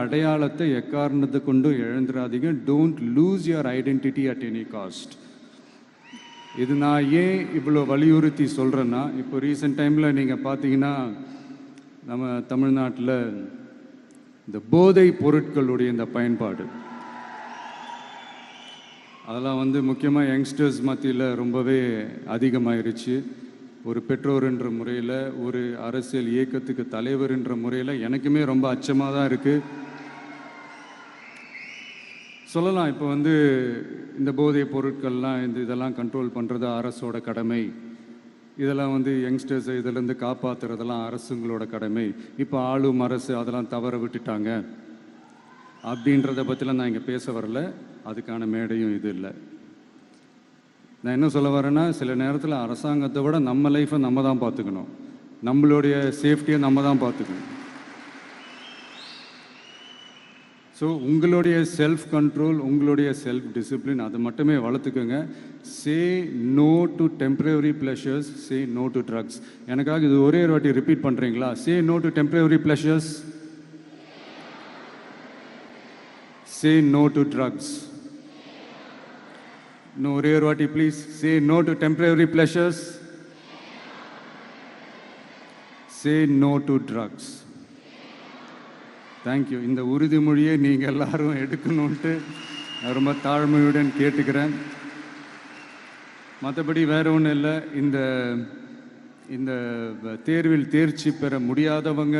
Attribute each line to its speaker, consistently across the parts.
Speaker 1: அடையாளத்தை எக்காரணத்தை கொண்டு இழந்துடாதீங்க. Don't lose your identity at any cost. இது நான் ஏன் இவ்வளோ வலியுறுத்தி சொல்கிறேன்னா, இப்போ ரீசெண்ட் டைமில் நீங்கள் பார்த்தீங்கன்னா நம்ம தமிழ்நாட்டில் இந்த போதை பொருட்களுடைய இந்த பயன்பாடு அதெல்லாம் வந்து முக்கியமாக யங்ஸ்டர்ஸ் மத்தியில் ரொம்பவே அதிகமாயிருச்சு. ஒரு பெற்றோர் என்ற முறையில், ஒரு அரசியல் இயக்கத்துக்கு தலைவர் என்ற முறையில் எனக்குமே ரொம்ப அச்சமாக தான் இருக்குது. சொல்லலாம் இப்போ வந்து இந்த போதை பொருட்கள்லாம் இதெல்லாம் கண்ட்ரோல் பண்ணுறது அரசோட கடமை, இதெல்லாம் வந்து யங்ஸ்டர்ஸை இதிலேருந்து காப்பாற்றுறதெல்லாம் அரசுங்களோட கடமை, இப்போ ஆளும் அரசு அதெல்லாம் தவற விட்டுட்டாங்க அப்படின்றத பற்றிலாம் நான் இங்கே பேச வரல. அதுக்கான மேடையும் இது இல்லை. நான் என்ன சொல்ல வரேன்னா, சில நேரத்தில் அரசாங்கத்தை விட நம்ம லைஃப்பை நம்ம தான் பார்த்துக்கணும், நம்மளுடைய சேஃப்டியை நம்ம தான் பார்த்துக்கணும். ஸோ உங்களுடைய செல்ஃப் கண்ட்ரோல், உங்களுடைய செல்ஃப் டிசிப்ளின் அதை மட்டுமே வளர்த்துக்கோங்க. Say no to temporary pleasures, say no to drugs. எனக்காக இது ஒரே ஒரு வாட்டி ரிப்பீட் பண்ணுறீங்களா? Say no to temporary pleasures, say no to drugs. இன்னும் ஒரே ஒரு வாட்டி please. Say no to temporary pleasures, say no to drugs. Thank you. இந்த உறுதிமொழியை நீங்கள் எல்லாரும் எடுக்கணுன்ட்டு நான் ரொம்ப தாழ்மையுடன் கேட்டுக்கிறேன். மற்றபடி வேறு ஒன்றும் இல்லை. இந்த தேர்வில் தேர்ச்சி பெற முடியாதவங்க,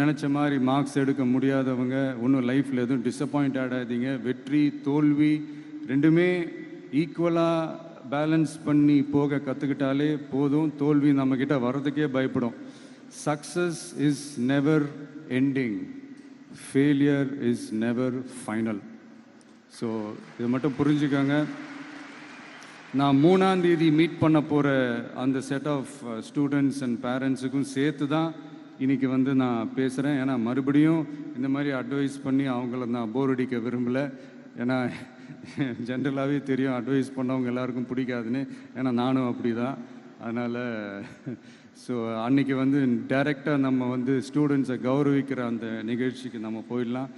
Speaker 1: நினச்ச மாதிரி மார்க்ஸ் எடுக்க முடியாதவங்க ஒன்றும் லைஃப்பில் எதுவும் டிசப்பாயிண்ட் ஆகாதீங்க. வெற்றி தோல்வி ரெண்டுமே ஈக்குவலாக பேலன்ஸ் பண்ணி போக கற்றுக்கிட்டாலே போதும். தோல்வி நம்மக்கிட்ட வர்றதுக்கே பயப்படும். Success is never ending, failure is never final. So இதை மட்டும் புரிஞ்சுக்கோங்க. நான் 3ஆம் தேதி மீட் பண்ண போகிற அந்த செட் ஆஃப் ஸ்டூடெண்ட்ஸ் அண்ட் பேரண்ட்ஸுக்கும் சேர்த்து தான் இன்றைக்கி வந்து நான் பேசுகிறேன். ஏன்னா மறுபடியும் இந்த மாதிரி அட்வைஸ் பண்ணி அவங்கள நான் போர் அடிக்க விரும்பலை. ஏன்னா ஜென்ரலாகவே தெரியும் அட்வைஸ் பண்ணவங்க எல்லாருக்கும் பிடிக்காதுன்னு. ஏன்னா நானும் அப்படி தான். அதனால் ஸோ அன்றைக்கி வந்து டைரெக்டாக நம்ம வந்து ஸ்டூடெண்ட்ஸை கௌரவிக்கிற அந்த நிகழ்ச்சிக்கு நம்ம போயிடலாம்.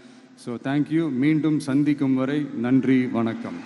Speaker 1: So thank you. மீண்டும் சந்திக்கும் வரை நன்றி, வணக்கம்.